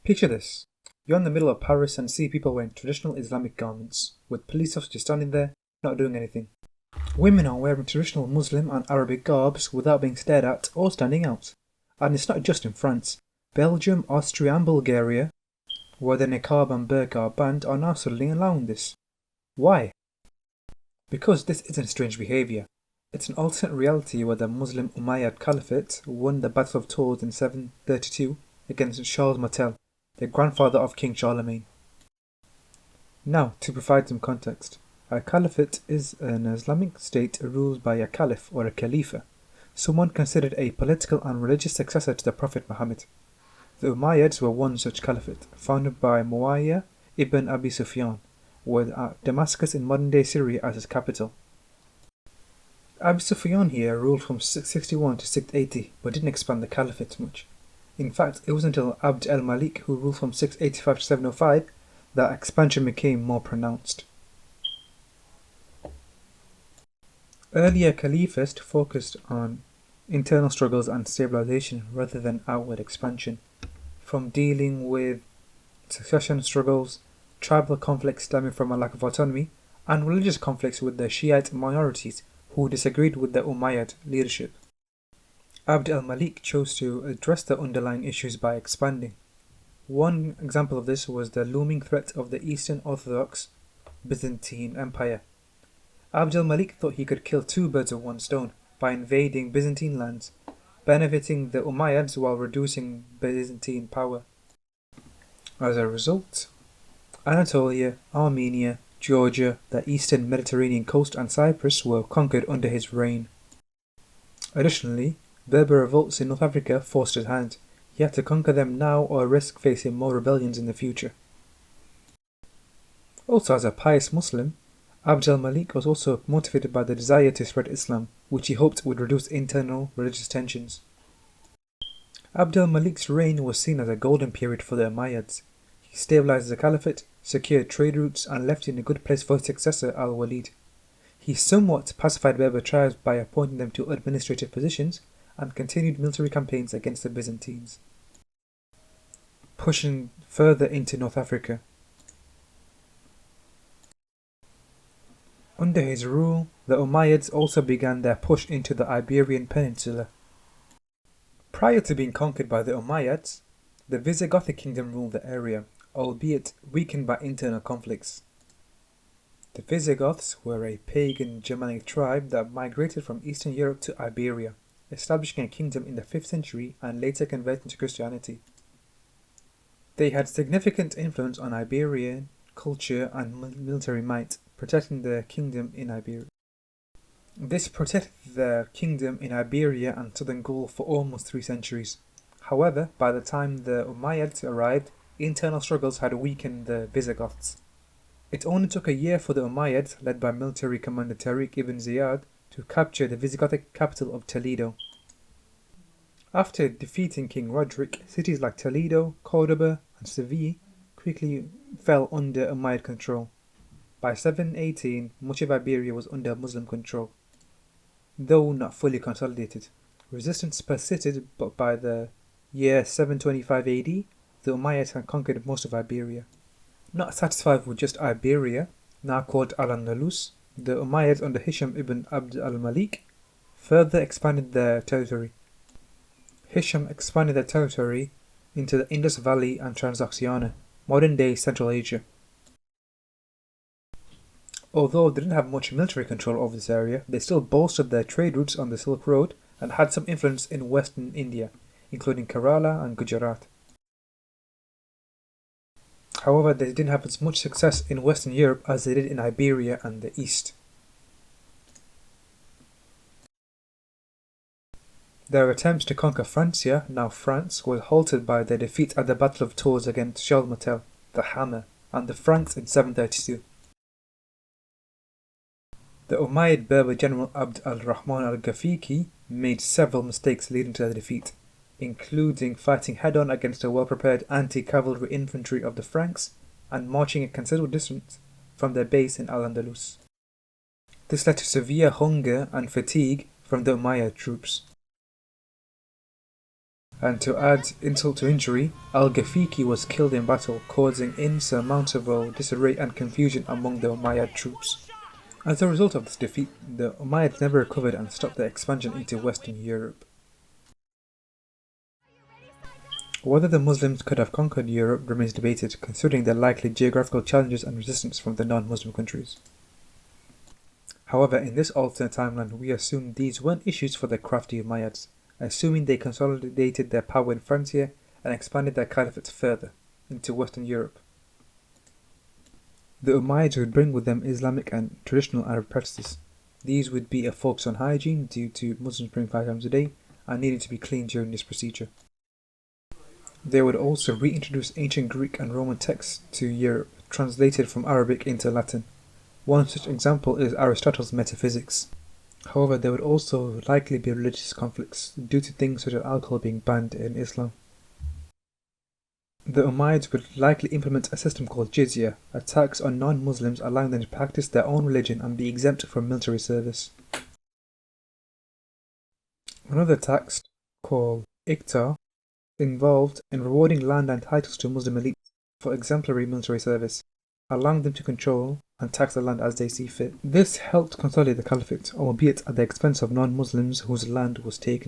Picture this. You're in the middle of Paris and see people wearing traditional Islamic garments, with police officers standing there, not doing anything. Women are wearing traditional Muslim and Arabic garbs without being stared at or standing out. And it's not just in France. Belgium, Austria and Bulgaria, where the niqab and burqa are banned, are now suddenly allowing this. Why? Because this isn't strange behaviour. It's an alternate reality where the Muslim Umayyad Caliphate won the Battle of Tours in 732 against Charles Martel, the grandfather of King Charlemagne. Now, to provide some context, a caliphate is an Islamic state ruled by a caliph or a khalifa, someone considered a political and religious successor to the Prophet Muhammad. The Umayyads were one such caliphate, founded by Muawiyah ibn Abi Sufyan, with Damascus in modern-day Syria as its capital. Abi Sufyan here ruled from 661 to 680, but didn't expand the caliphate much. In fact, it was until Abd al-Malik, who ruled from 685 to 705, that expansion became more pronounced. Earlier caliphates focused on internal struggles and stabilization rather than outward expansion, from dealing with succession struggles, tribal conflicts stemming from a lack of autonomy, and religious conflicts with the Shiite minorities who disagreed with the Umayyad leadership. Abd al-Malik chose to address the underlying issues by expanding. One example of this was the looming threat of the Eastern Orthodox Byzantine Empire. Abd al-Malik thought he could kill two birds with one stone by invading Byzantine lands, benefiting the Umayyads while reducing Byzantine power. As a result, Anatolia, Armenia, Georgia, the eastern Mediterranean coast and Cyprus were conquered under his reign. Additionally, Berber revolts in North Africa forced his hand. He had to conquer them now or risk facing more rebellions in the future. Also, as a pious Muslim, Abd al-Malik was also motivated by the desire to spread Islam, which he hoped would reduce internal religious tensions. Abd al-Malik's reign was seen as a golden period for the Umayyads. He stabilized the caliphate, secured trade routes, and left in a good place for his successor al-Walid. He somewhat pacified Berber tribes by appointing them to administrative positions and continued military campaigns against the Byzantines. Pushing further into North Africa. Under his rule, the Umayyads also began their push into the Iberian Peninsula. Prior to being conquered by the Umayyads, the Visigothic kingdom ruled the area, albeit weakened by internal conflicts. The Visigoths were a pagan Germanic tribe that migrated from Eastern Europe to Iberia, establishing a kingdom in the 5th century and later converting to Christianity. They had significant influence on Iberian culture and military might, protecting the kingdom in Iberia. This protected the kingdom in Iberia and southern Gaul for almost 3 centuries. However, by the time the Umayyads arrived, internal struggles had weakened the Visigoths. It only took a year for the Umayyads, led by military commander Tariq ibn Ziyad, to capture the Visigothic capital of Toledo. After defeating King Roderick, cities like Toledo, Cordoba, and Seville quickly fell under Umayyad control. By 718, much of Iberia was under Muslim control, though not fully consolidated. Resistance persisted, but by the year 725 AD, the Umayyads had conquered most of Iberia. Not satisfied with just Iberia, now called Al-Andalus, the Umayyads under Hisham ibn Abd al-Malik further expanded their territory. Hisham expanded their territory into the Indus Valley and Transoxiana, modern-day Central Asia. Although they didn't have much military control over this area, they still bolstered their trade routes on the Silk Road and had some influence in western India, including Kerala and Gujarat. However, they didn't have as much success in Western Europe as they did in Iberia and the East. Their attempts to conquer Francia, now France, was halted by their defeat at the Battle of Tours against Charles Martel, the Hammer, and the Franks in 732. The Umayyad Berber general Abd al-Rahman al-Ghafiqi made several mistakes leading to their defeat, including fighting head-on against the well-prepared anti-cavalry infantry of the Franks and marching a considerable distance from their base in Al-Andalus. This led to severe hunger and fatigue from the Umayyad troops. And to add insult to injury, al-Ghafiqi was killed in battle, causing insurmountable disarray and confusion among the Umayyad troops. As a result of this defeat, the Umayyads never recovered and stopped their expansion into Western Europe. Whether the Muslims could have conquered Europe remains debated, considering their likely geographical challenges and resistance from the non-Muslim countries. However, in this alternate timeline, we assume these weren't issues for the crafty Umayyads, assuming they consolidated their power in Francia and expanded their caliphate further into Western Europe. The Umayyads would bring with them Islamic and traditional Arab practices. These would be a focus on hygiene due to Muslims praying 5 times a day and needed to be clean during this procedure. They would also reintroduce ancient Greek and Roman texts to Europe, translated from Arabic into Latin. One such example is Aristotle's Metaphysics. However, there would also likely be religious conflicts due to things such as alcohol being banned in Islam. The Umayyads would likely implement a system called jizya, a tax on non-Muslims allowing them to practice their own religion and be exempt from military service. Another tax, called iqta, involved in rewarding land and titles to Muslim elites for exemplary military service, allowing them to control and tax the land as they see fit. This helped consolidate the caliphate, albeit at the expense of non-Muslims whose land was taken.